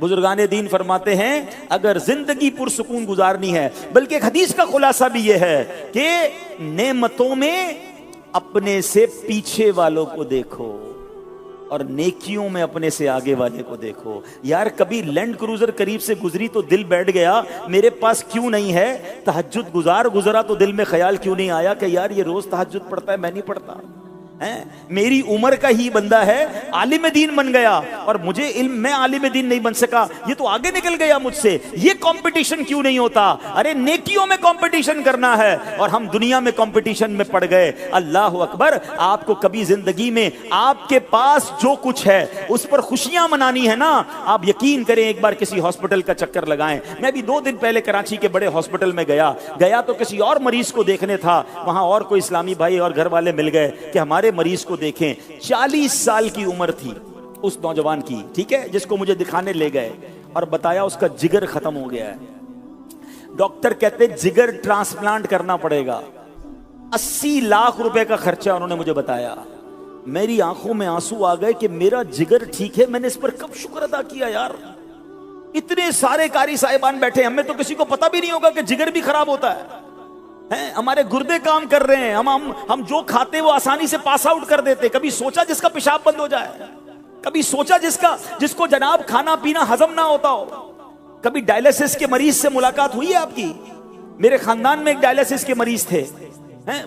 بزرگان دین فرماتے ہیں اگر زندگی پرسکون گزارنی ہے، بلکہ ایک حدیث کا خلاصہ بھی یہ ہے کہ نعمتوں میں اپنے سے پیچھے والوں کو دیکھو اور نیکیوں میں اپنے سے آگے والے کو دیکھو۔ یار کبھی لینڈ کروزر قریب سے گزری تو دل بیٹھ گیا میرے پاس کیوں نہیں ہے؟ تہجد گزرا تو دل میں خیال کیوں نہیں آیا کہ یار یہ روز تہجد پڑھتا ہے، میں نہیں پڑھتا؟ میری عمر کا ہی بندہ ہے، عالم دین بن گیا اور مجھے علم، میں عالم دین نہیں بن سکا، یہ تو آگے نکل گیا مجھ سے، یہ کمپٹیشن کیوں نہیں ہوتا؟ ارے نیکیوں میں کمپٹیشن کرنا ہے اور ہم دنیا میں کمپٹیشن میں پڑ گئے۔ اللہ اکبر۔ آپ کو کبھی زندگی میں آپ کے پاس جو کچھ ہے اس پر خوشیاں منانی ہے نا، آپ یقین کریں ایک بار کسی ہاسپٹل کا چکر لگائیں۔ میں بھی 2 دن پہلے کراچی کے بڑے ہاسپٹل میں گیا تو کسی اور مریض کو دیکھنے تھا، وہاں اور کوئی اسلامی بھائی اور گھر والے مل گئے کہ ہمارے مریض کو دیکھیں۔ 40 سال کی عمر تھی اس نوجوان کی، ٹھیک ہے، جس کو مجھے دکھانے لے گئے اور بتایا اس کا جگر ختم ہو گیا ہے۔ ڈاکٹر کہتے جگر ٹرانسپلانٹ کرنا پڑے گا، 80 لاکھ روپے کا خرچہ انہوں نے مجھے بتایا۔ میری آنکھوں میں آنسو آ گئے کہ میرا جگر ٹھیک ہے، میں نے اس پر کب شکر ادا کیا یار۔ اتنے سارے قاری صاحبان بیٹھے، ہمیں تو کسی کو پتہ بھی نہیں ہوگا کہ جگر بھی خراب ہوتا ہے، ہمارے گردے کام کر رہے ہیں، ہم جو کھاتے وہ آسانی سے پاس آؤٹ کر دیتے۔ کبھی سوچا جس کا پیشاب بند ہو جائے، کبھی سوچا جس کو جناب کھانا پینا ہضم نہ ہوتا ہو، کبھی ڈائلیسس کے مریض سے ملاقات ہوئی ہے آپ کی؟ میرے خاندان میں ایک ڈائلیسس کے مریض تھے،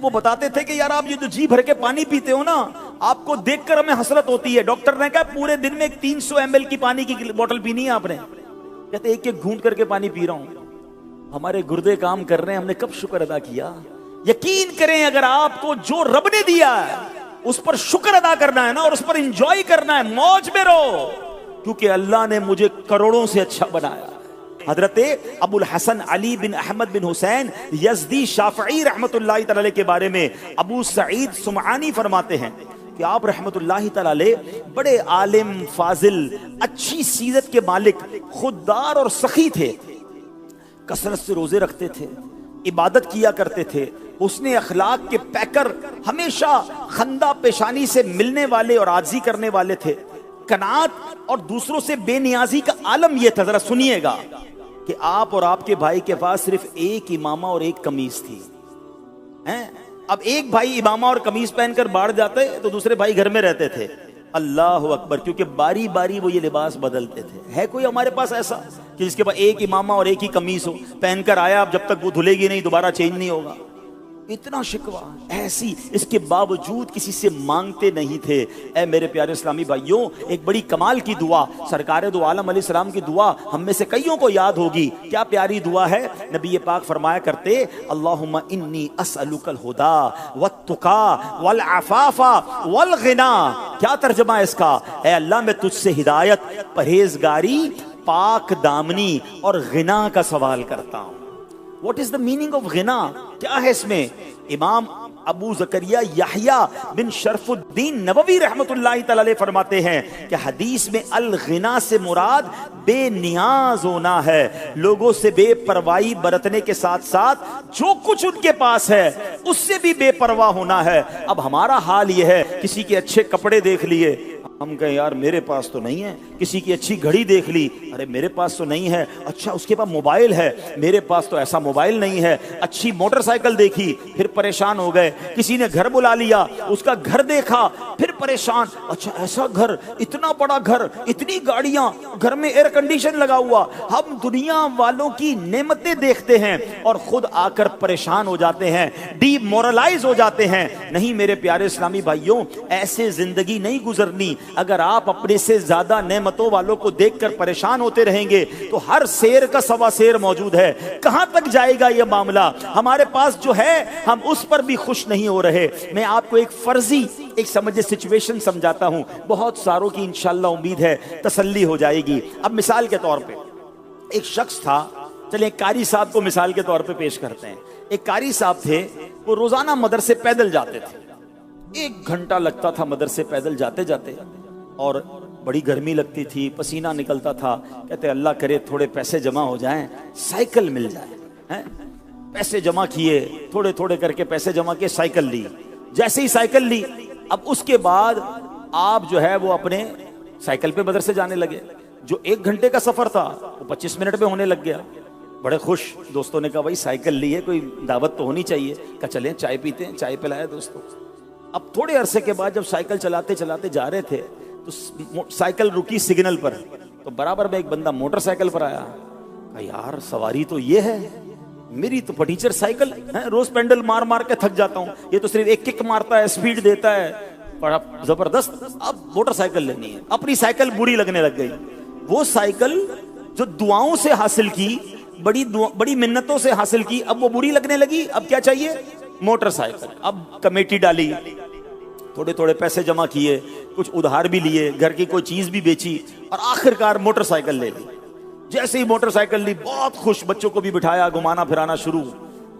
وہ بتاتے تھے کہ یار آپ یہ جو جی بھر کے پانی پیتے ہو نا، آپ کو دیکھ کر ہمیں حسرت ہوتی ہے۔ ڈاکٹر نے کہا پورے دن میں 300 ml کی پانی کی بوتل پینی ہے آپ نے؟ کہتے ایک ایک گھونٹ کر کے پانی پی رہا ہوں۔ ہمارے گردے کام کر رہے ہیں، ہم نے کب شکر ادا کیا؟ یقین کریں اگر آپ کو جو رب نے دیا ہے اس پر شکر ادا کرنا ہے نا، اور اس پر انجوائے کرنا ہے، موج میں رہو، کیونکہ اللہ نے مجھے کروڑوں سے اچھا بنایا۔ حضرت ابو الحسن علی بن احمد بن حسین یزدی شافعی رحمت اللہ تعالی علیہ کے بارے میں ابو سعید سمعانی فرماتے ہیں کہ آپ رحمت اللہ تعالی علیہ بڑے عالم، فاضل، اچھی سیرت کے مالک، خوددار اور سخی تھے، کثرت سے روزے رکھتے تھے، عبادت کیا کرتے تھے، حسن اخلاق کے پیکر، ہمیشہ خندہ پیشانی سے ملنے والے اور عاجزی کرنے والے تھے، قناعت اور دوسروں سے بے نیازی کا عالم یہ تھا۔ ذرا سنیے گا کہ آپ اور آپ کے بھائی کے پاس صرف ایک امامہ اور ایک قمیص تھی۔ اب ایک بھائی امامہ اور قمیص پہن کر باہر جاتے تو دوسرے بھائی گھر میں رہتے تھے۔ اللہ اکبر، کیونکہ باری باری وہ یہ لباس بدلتے تھے۔ ہے کوئی ہمارے پاس ایسا کہ جس کے پاس ایک امامہ اور ایک ہی قمیص ہو، پہن کر آیا، اب جب تک وہ دھلے گی نہیں دوبارہ چینج نہیں ہوگا؟ اتنا شکوہ، ایسی، اس کے باوجود کسی سے مانگتے نہیں تھے۔ اے میرے پیارے اسلامی بھائیوں، ایک بڑی کمال کی دعا، سرکار دو عالم علیہ السلام کی دعا ہم میں سے کئیوں کو یاد ہوگی۔ کیا پیاری دعا ہے! نبی پاک فرمایا کرتے اللہم انی اسألک الہدی والتقی والعفاف والغنی۔ کیا ترجمہ ہے اس کا؟ اے اللہ میں تجھ سے ہدایت، پرہیزگاری، پاک دامنی اور غنا کا سوال کرتا ہوں۔ What is the meaning of غنا؟ کیا ہے اس میں؟ امام ابو زکریا یحییٰ بن شرف الدین نووی رحمت اللہ تعالی علیہ فرماتے ہیں کہ حدیث میں الغنا سے مراد بے نیاز ہونا ہے، لوگوں سے بے پرواہی برتنے کے ساتھ ساتھ جو کچھ ان کے پاس ہے اس سے بھی بے پرواہ ہونا ہے۔ اب ہمارا حال یہ ہے، کسی کے اچھے کپڑے دیکھ لیے، ہم کہیں یار میرے پاس تو نہیں ہے، کسی کی اچھی گھڑی دیکھ لی، ارے میرے پاس تو نہیں ہے، اچھا اس کے پاس موبائل ہے، میرے پاس تو ایسا موبائل نہیں ہے، اچھی موٹر سائیکل دیکھی پھر پریشان ہو گئے، کسی نے گھر بلا لیا، اس کا گھر دیکھا پھر پریشان، اچھا ایسا گھر، اتنا بڑا گھر، اتنی گاڑیاں، گھر میں ایئر کنڈیشن لگا ہوا۔ ہم دنیا والوں کی نعمتیں دیکھتے ہیں اور خود آ کر پریشان ہو جاتے ہیں، ڈی مورلائز ہو جاتے ہیں۔ نہیں میرے پیارے اسلامی بھائیوں، ایسے زندگی نہیں گزرنی۔ اگر آپ اپنے سے زیادہ نعمتوں والوں کو دیکھ کر پریشان ہوتے رہیں گے تو ہر سیر کا سوا سیر موجود ہے۔ کہاں تک جائے گا یہ معاملہ؟ ہمارے پاس جو ہے ہم اس پر بھی خوش نہیں ہو رہے۔ میں آپ کو ایک فرضی، ایک سمجھے سچویشن سمجھاتا ہوں، بہت ساروں کی انشاءاللہ امید ہے تسلی ہو جائے گی۔ اب مثال کے طور پہ ایک شخص تھا، چلیں قاری صاحب کو مثال کے طور پہ پیش کرتے ہیں۔ ایک قاری صاحب تھے، وہ روزانہ مدرسے پیدل جاتے تھے، 1 گھنٹہ لگتا تھا مدرسے پیدل جاتے جاتے، اور بڑی گرمی لگتی تھی، پسینہ نکلتا تھا۔ کہتے اللہ کرے تھوڑے پیسے جمع ہو جائیں، سائیکل مل جائے۔ پیسے جمع کیے، تھوڑے تھوڑے کر کے پیسے جمع کیے، سائیکل لی۔ جیسے ہی سائیکل لی، اب اس کے بعد آپ جو ہے وہ اپنے سائیکل پہ مدرسے جانے لگے۔ جو 1 گھنٹے کا سفر تھا وہ 25 منٹ میں ہونے لگ گیا. بڑے خوش. دوستوں نے کہا بھائی سائیکل لی ہے, کوئی دعوت تو ہونی چاہیے. کہا چلیں چائے پیتے ہیں. چائے پلایا دوستوں. اب تھوڑے عرصے کے بعد جب سائیکل چلاتے چلاتے جا رہے تھے تو سائیکل رکی سگنل پر, تو برابر میں ایک بندہ موٹر سائیکل پر آیا. کہا یار سواری تو یہ ہے, میری تو پٹیچر سائیکل ہے, روز پینڈل مار مار کے تھک جاتا ہوں, یہ تو صرف ایک کک مارتا ہے, سپیڈ دیتا ہے, بڑا زبردست. اب موٹر سائیکل لینی ہے. اپنی سائیکل بری لگنے لگ گئی. وہ سائیکل جو دعاؤں سے حاصل کی, بڑی منتوں سے حاصل کی, اب وہ بری لگنے لگی. اب کیا چاہیے؟ Motor cycle. اب کمیٹی ڈالی, تھوڑے تھوڑے پیسے جمع کیے, کچھ ادھار بھی لیے, گھر کی کوئی چیز بھی بیچی, اور آخرکار موٹر سائیکل لے لی. جیسے ہی موٹر سائیکل لی بہت خوش, بچوں کو بھی بٹھایا, گھمانا پھرانا شروع.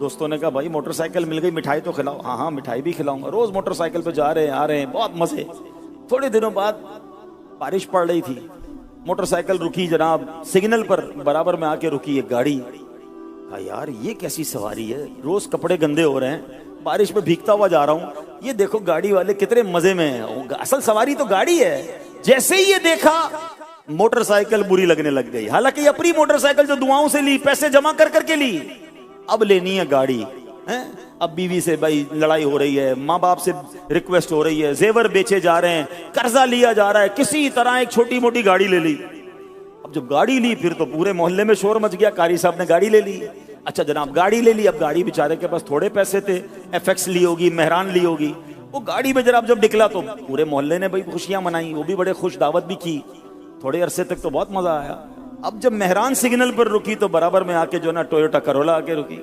دوستوں نے کہا بھائی موٹر سائیکل مل گئی, مٹھائی تو کھلاؤ. ہاں ہاں مٹھائی بھی کھلاؤں گا. روز موٹر سائیکل پہ جا رہے ہیں آ رہے ہیں, بہت مزے. تھوڑے دنوں بعد بارش پڑ رہی تھی, موٹر سائیکل رکی جناب سگنل پر, برابر میں آ کے رکی ایک گاڑی. کہا یار یہ کیسی سواری ہے, روز کپڑے گندے ہو رہے ہیں, بارش میں بھیگتا ہوا جا رہا ہوں, یہ دیکھو گاڑی والے کتنے مزے میں ہیں, اصل سواری تو گاڑی ہے. جیسے ہی یہ دیکھا موٹر سائیکل بری لگنے لگ گئی. حالانکہ یہ اپنی موٹر سائیکل جو دعاؤں سے لی, پیسے جمع کر کر کے لی, اب لینی ہے گاڑی. اب بیوی سے بھائی لڑائی ہو رہی ہے, ماں باپ سے ریکویسٹ ہو رہی ہے, زیور بیچے جا رہے ہیں, قرضہ لیا جا رہا ہے, کسی طرح ایک چھوٹی موٹی گاڑی لے لی. اب جب گاڑی لی پھر تو پورے محلے میں شور مچ گیا, قاری صاحب نے گاڑی لے لی. اچھا جناب گاڑی لے لی. اب گاڑی بیچارے کے پاس تھوڑے پیسے تھے, ایف ایکس لی ہوگی, مہران لی ہوگی. وہ گاڑی میں جب نکلا تو پورے محلے نے بھائی خوشیاں منائی, وہ بھی بڑے خوش, دعوت بھی کی. تھوڑے عرصے تک تو بہت مزہ آیا. اب جب مہران سگنل پر رکی تو برابر میں آ کے جو نا ٹویوٹا کرولا آ کے رکی,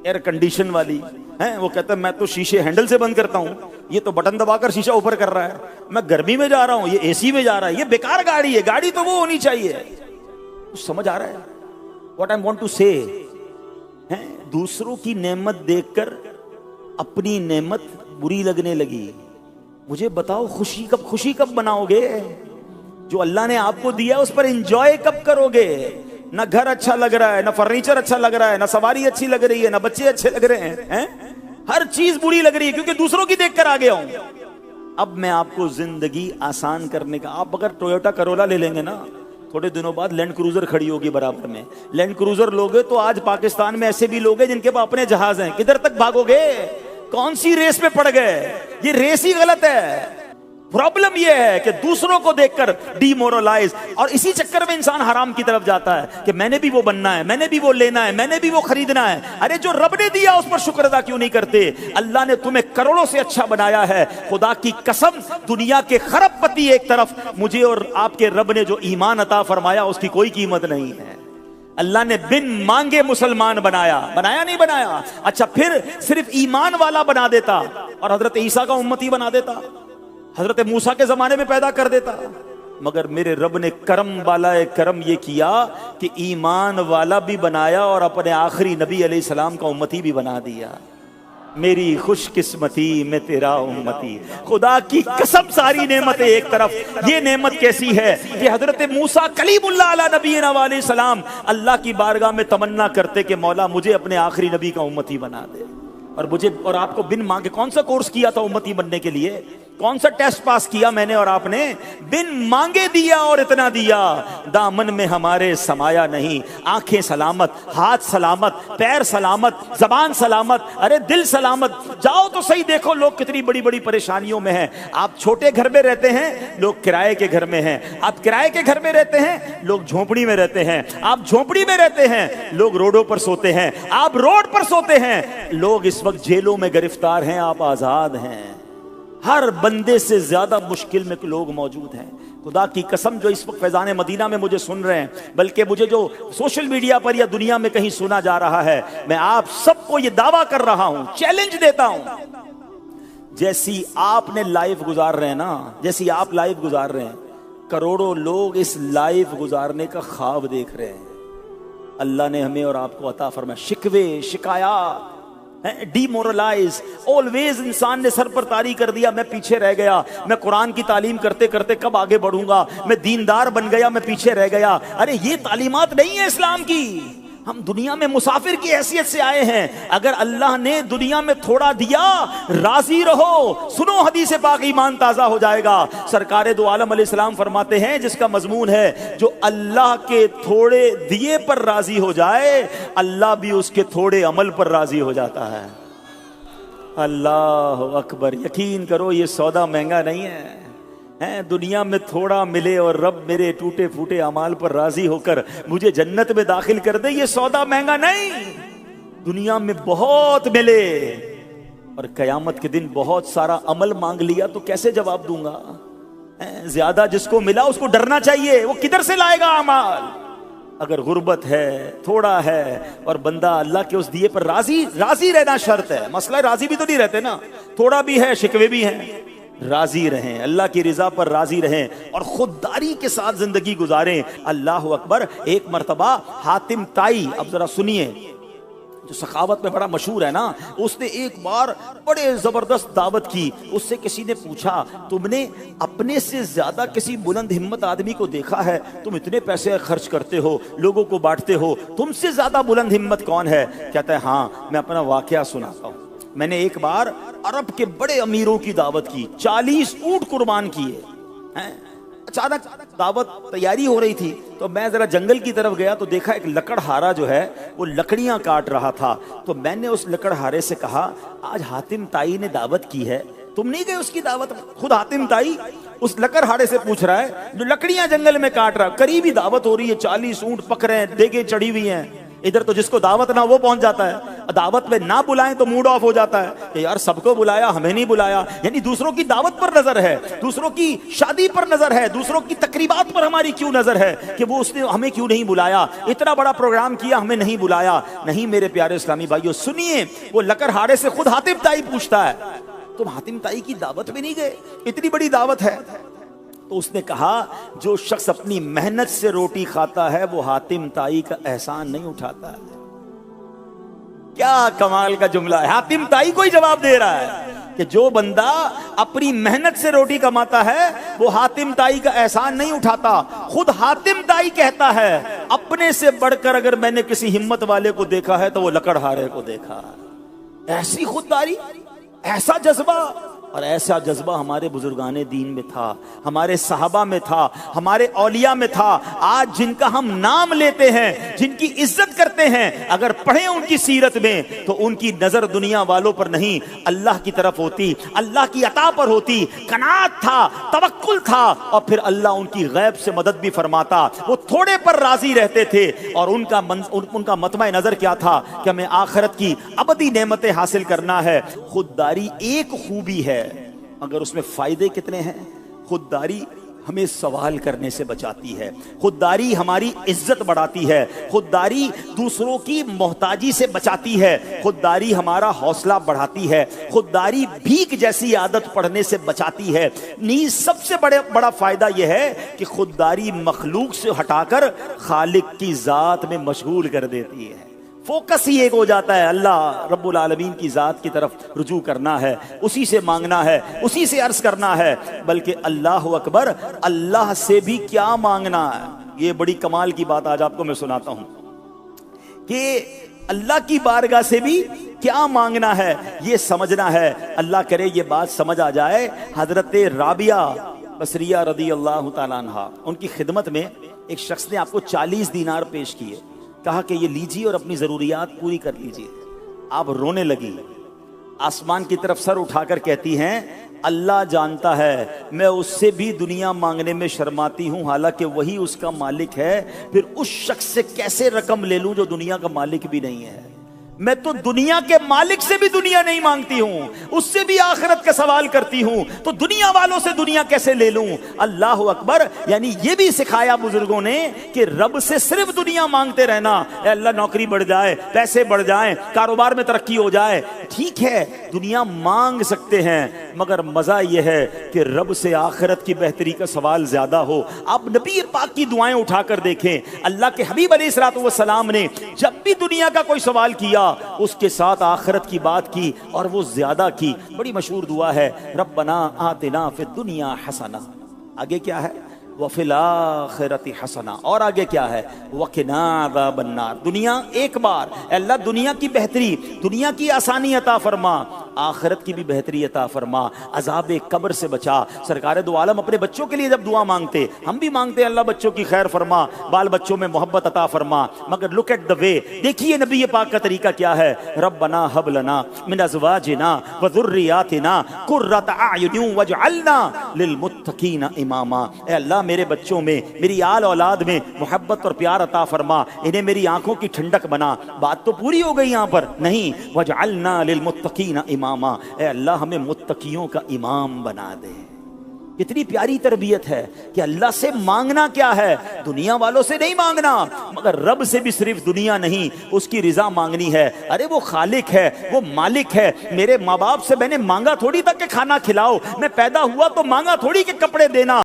ایئر کنڈیشن والی ہے. وہ کہتا ہے میں تو شیشے ہینڈل سے بند کرتا ہوں, یہ تو بٹن دبا کر شیشہ اوپر کر رہا ہے. میں گرمی میں جا رہا ہوں, یہ اے سی میں جا رہا ہے. یہ بیکار گاڑی ہے, گاڑی تو وہ ہونی چاہیے. کچھ سمجھ آ رہا ہے واٹ آئی وانٹ ٹو سے؟ دوسروں کی نعمت دیکھ کر اپنی نعمت بری لگنے لگی. مجھے بتاؤ خوشی کب بناؤ گے؟ جو اللہ نے آپ کو دیا اس پر انجوائے کب کرو گے؟ نہ گھر اچھا لگ رہا ہے, نہ فرنیچر اچھا لگ رہا ہے, نہ سواری اچھی لگ رہی ہے, نہ بچے اچھے لگ رہے ہیں. ہر چیز بری لگ رہی ہے کیونکہ دوسروں کی دیکھ کر آ گیا ہوں. اب میں آپ کو زندگی آسان کرنے کا, آپ اگر ٹویوٹا کرولا لے لیں گے نا, تھوڑے دنوں بعد لینڈ کروزر کھڑی ہوگی برابر میں. لینڈ کروزر لوگے تو آج پاکستان میں ایسے بھی لوگ ہیں جن کے پاس اپنے جہاز ہیں. کدھر تک بھاگو گے؟ کون سی ریس میں پڑ گئے؟ یہ ریس ہی غلط ہے. پرابلم یہ ہے کہ دوسروں کو دیکھ کر ڈی مورلائز, اور اسی چکر میں انسان حرام کی طرف جاتا ہے کہ میں نے بھی وہ بننا ہے, میں نے بھی وہ لینا ہے, میں نے بھی وہ خریدنا ہے. ارے جو رب نے دیا اس پر شکر ادا کیوں نہیں کرتے؟ اللہ نے تمہیں کروڑوں سے اچھا بنایا ہے. خدا کی قسم دنیا کے خرب پتی ایک طرف, مجھے اور آپ کے رب نے جو ایمان عطا فرمایا اس کی کوئی قیمت نہیں ہے. اللہ نے بن مانگے مسلمان بنایا نہیں بنایا. اچھا پھر صرف ایمان والا بنا دیتا اور حضرت عیسیٰ کا امتی بنا دیتا, حضرت موسیٰ کے زمانے میں پیدا کر دیتا. مگر میرے رب نے کرم والا کرم یہ کیا کہ ایمان والا بھی بنایا اور اپنے آخری نبی علیہ السلام کا امتی بھی بنا دیا. میری خوش قسمتی میں تیرا امتی. خدا کی قسم ساری نعمتیں ایک طرف, یہ نعمت کیسی ہے کہ حضرت موسیٰ کلیم اللہ علیہ نبینا علیہ السلام اللہ کی بارگاہ میں تمنا کرتے کہ مولا مجھے اپنے آخری نبی کا امتی بنا دے. اور مجھے اور آپ کو بن مانگے, کون سا کورس کیا تھا امتی بننے کے لیے؟ کون سا ٹیسٹ پاس کیا میں نے اور آپ نے؟ بن مانگے دیا اور اتنا دیا. دامن میں ہمارے سمایا نہیں, آنکھیں سلامت, ہاتھ سلامت, پیر سلامت, زبان سلامت, ارے دل سلامت. جاؤ تو صحیح دیکھو لوگ کتنی بڑی بڑی پریشانیوں میں ہیں. آپ چھوٹے گھر میں رہتے ہیں, لوگ کرائے کے گھر میں ہیں. آپ کرائے کے گھر میں رہتے ہیں, لوگ جھونپڑی میں رہتے ہیں. آپ جھونپڑی میں رہتے ہیں, لوگ روڈوں پر سوتے ہیں. آپ روڈ پر سوتے ہیں, لوگ اس وقت جیلوں میں گرفتار ہیں, آپ آزاد ہیں. ہر بندے سے زیادہ مشکل میں لوگ موجود ہیں. خدا کی قسم جو اس وقت فیضان مدینہ میں مجھے سن رہے ہیں, بلکہ مجھے جو سوشل میڈیا پر یا دنیا میں کہیں سنا جا رہا ہے, میں آپ سب کو یہ دعویٰ کر رہا ہوں, چیلنج دیتا ہوں, جیسی آپ نے لائف گزار رہے ہیں نا, جیسی آپ لائف گزار رہے ہیں, کروڑوں لوگ اس لائف گزارنے کا خواب دیکھ رہے ہیں. اللہ نے ہمیں اور آپ کو عطا فرمایا. شکوے, شکایات, ڈی مورلائز, آلویز انسان نے سر پر طاری کر دیا, میں پیچھے رہ گیا, میں قرآن کی تعلیم کرتے کرتے کب آگے بڑھوں گا, میں دیندار بن گیا, میں پیچھے رہ گیا. ارے یہ تعلیمات نہیں ہے اسلام کی. ہم دنیا میں مسافر کی حیثیت سے آئے ہیں. اگر اللہ نے دنیا میں تھوڑا دیا راضی رہو. سنو حدیث پاک, ایمان تازہ ہو جائے گا. سرکار دو عالم علیہ السلام فرماتے ہیں, جس کا مضمون ہے جو اللہ کے تھوڑے دیے پر راضی ہو جائے, اللہ بھی اس کے تھوڑے عمل پر راضی ہو جاتا ہے. اللہ اکبر. یقین کرو یہ سودا مہنگا نہیں ہے. دنیا میں تھوڑا ملے اور رب میرے ٹوٹے پھوٹے اعمال پر راضی ہو کر مجھے جنت میں داخل کر دے, یہ سودا مہنگا نہیں. دنیا میں بہت ملے اور قیامت کے دن بہت سارا عمل مانگ لیا تو کیسے جواب دوں گا؟ زیادہ جس کو ملا اس کو ڈرنا چاہیے, وہ کدھر سے لائے گا اعمال. اگر غربت ہے, تھوڑا ہے, اور بندہ اللہ کے اس دیے پر راضی رہنا شرط ہے. مسئلہ راضی بھی تو نہیں رہتے نا, تھوڑا بھی ہے, شکوے بھی ہیں. راضی رہیں, اللہ کی رضا پر راضی رہیں اور خودداری کے ساتھ زندگی گزاریں. اللہ اکبر. ایک مرتبہ حاتم طائی, اب ذرا سنیے, جو سخاوت میں بڑا مشہور ہے نا, اس نے ایک بار بڑے زبردست دعوت کی. اس سے کسی نے پوچھا, تم نے اپنے سے زیادہ کسی بلند ہمت آدمی کو دیکھا ہے؟ تم اتنے پیسے خرچ کرتے ہو, لوگوں کو بانٹتے ہو, تم سے زیادہ بلند ہمت کون ہے؟ کہتا ہے ہاں, میں اپنا واقعہ سناتا ہوں. میں نے ایک بار عرب کے بڑے امیروں کی دعوت کی, 40 اونٹ قربان کیے. اچانک دعوت تیاری ہو رہی تھی تو میں ذرا جنگل کی طرف گیا تو دیکھا ایک لکڑہارا جو ہے وہ لکڑیاں کاٹ رہا تھا. تو میں نے اس لکڑہارے سے کہا, آج حاتم طائی نے دعوت کی ہے, تم نہیں گئے اس کی دعوت؟ خود حاتم طائی اس لکڑہارے سے پوچھ رہا ہے جو لکڑیاں جنگل میں کاٹ رہا. قریبی دعوت ہو رہی ہے, 40 اونٹ پک رہے ہیں, دیگیں چڑھی ہوئی ہیں. ادھر تو جس کو دعوت نہ وہ پہنچ جاتا ہے, دعوت میں نہ بلائیں تو موڈ آف ہو جاتا ہے کہ یار سب کو بلایا, ہمیں نہیں بلایا. یعنی دوسروں کی دعوت پر نظر ہے, دوسروں کی شادی پر نظر ہے, دوسروں کی تقریبات پر ہماری کیوں نظر ہے کہ وہ اس نے ہمیں کیوں نہیں بلایا, اتنا بڑا پروگرام کیا ہمیں نہیں بلایا. نہیں میرے پیارے اسلامی بھائیو, سنیے, وہ لکڑہارے سے خود حاتم طائی پوچھتا ہے, تم حاتم طائی کی دعوت میں نہیں گئے؟ اتنی بڑی دعوت ہے. تو اس نے کہا, جو شخص اپنی محنت سے روٹی کھاتا ہے وہ حاتم طائی کا احسان نہیں اٹھاتا ہے. کیا کمال کا جملہ ہے. حاتم طائی کو ہی جواب دے رہا ہے کہ جو بندہ اپنی محنت سے روٹی کماتا ہے وہ حاتم طائی کا احسان نہیں اٹھاتا. خود حاتم طائی کہتا ہے, اپنے سے بڑھ کر اگر میں نے کسی ہمت والے کو دیکھا ہے تو وہ لکڑہارے کو دیکھا. ایسی خودداری, ایسا جذبہ. اور ایسا جذبہ ہمارے بزرگان دین میں تھا, ہمارے صحابہ میں تھا, ہمارے اولیاء میں تھا. آج جن کا ہم نام لیتے ہیں, جن کی عزت کرتے ہیں, اگر پڑھیں ان کی سیرت میں تو ان کی نظر دنیا والوں پر نہیں اللہ کی طرف ہوتی, اللہ کی عطا پر ہوتی. قناعت تھا, توکل تھا, اور پھر اللہ ان کی غیب سے مدد بھی فرماتا. وہ تھوڑے پر راضی رہتے تھے اور ان کا مطمع نظر کیا تھا کہ ہمیں آخرت کی ابدی نعمتیں حاصل کرنا ہے. خودداری ایک خوبی ہے مگر اس میں فائدے کتنے ہیں. خودداری ہمیں سوال کرنے سے بچاتی ہے, خودداری ہماری عزت بڑھاتی ہے, خودداری دوسروں کی محتاجی سے بچاتی ہے, خودداری ہمارا حوصلہ بڑھاتی ہے, خودداری بھیک جیسی عادت پڑھنے سے بچاتی ہے. نیز سب سے بڑا فائدہ یہ ہے کہ خودداری مخلوق سے ہٹا کر خالق کی ذات میں مشغول کر دیتی ہے. فوکس ہی ایک ہو جاتا ہے, اللہ رب العالمین کی ذات کی طرف رجوع کرنا ہے, اسی سے مانگنا ہے, اسی سے عرض کرنا ہے. بلکہ اللہ اکبر, اللہ سے بھی کیا مانگنا ہے. یہ بڑی کمال کی بات آج آپ کو میں سناتا ہوں کہ اللہ کی بارگاہ سے بھی کیا مانگنا ہے, یہ سمجھنا ہے. اللہ کرے یہ بات سمجھ آ جائے. حضرت رابعہ بصریہ رضی اللہ تعالیٰ عنہا, ان کی خدمت میں ایک شخص نے آپ کو 40 دینار پیش کیے, کہا کہ یہ لیجیے اور اپنی ضروریات پوری کر لیجیے. آپ رونے لگی, آسمان کی طرف سر اٹھا کر کہتی ہیں, اللہ جانتا ہے میں اس سے بھی دنیا مانگنے میں شرماتی ہوں, حالانکہ وہی اس کا مالک ہے. پھر اس شخص سے کیسے رقم لے لوں جو دنیا کا مالک بھی نہیں ہے. میں تو دنیا کے مالک سے بھی دنیا نہیں مانگتی ہوں, اس سے بھی آخرت کا سوال کرتی ہوں, تو دنیا والوں سے دنیا کیسے لے لوں. اللہ اکبر. یعنی یہ بھی سکھایا بزرگوں نے کہ رب سے صرف دنیا مانگتے رہنا. اے اللہ نوکری بڑھ جائے, پیسے بڑھ جائیں, کاروبار میں ترقی ہو جائے, ٹھیک ہے دنیا مانگ سکتے ہیں, مگر مزہ یہ ہے کہ رب سے آخرت کی بہتری کا سوال زیادہ ہو. آپ نبی پاک کی دعائیں اٹھا کر دیکھیں, اللہ کے حبیب علیہ الصلوۃ والسلام نے جب بھی دنیا کا کوئی سوال کیا اس کے ساتھ آخرت کی بات کی اور وہ زیادہ کی. بڑی مشہور دعا ہے, ربنا آتنا فی الدنیا حسنہ. آگے کیا ہے, وفی الآخرۃ حسنہ، اور آگے کیا ہے؟ وقنا عذاب النار۔ دنیا ایک بار، اے اللہ دنیا کی بہتری، دنیا کی آسانی عطا فرما، آخرت کی بھی بہتری عطا فرما، عذاب قبر سے بچا۔ سرکار دو عالم اپنے بچوں کے لیے جب دعا مانگتے، ہم بھی مانگتے ہیں اللہ بچوں کی خیر فرما، بال بچوں میں محبت عطا فرما، مگر لک ایٹ دا وے، دیکھیے نبی پاک کا طریقہ کیا ہے؟ ربنا ہب لنا من ازواجنا وذریاتنا قرۃ اعین واجعلنا للمتقین اماما۔ اے اللہ میرے بچوں میں، میری آل اولاد میں محبت اور پیار عطا فرما، انہیں میری آنکھوں کی ٹھنڈک بنا۔ بات تو پوری ہو گئی یہاں پر نہیں، واجعلنا للمتقین اماما، اے اللہ ہمیں متقیوں کا امام بنا دے۔ کتنی پیاری تربیت ہے کہ اللہ سے مانگنا کیا ہے؟ دنیا والوں سے نہیں مانگنا، مگر رب سے بھی صرف دنیا نہیں، اس کی رضا مانگنی ہے۔ ارے وہ خالق ہے، وہ مالک ہے۔ میرے ماں باپ سے میں نے مانگا تھوڑی تھا کہ کھانا کھلاؤ، میں پیدا ہوا تو مانگا تھوڑی کہ کپڑے دینا۔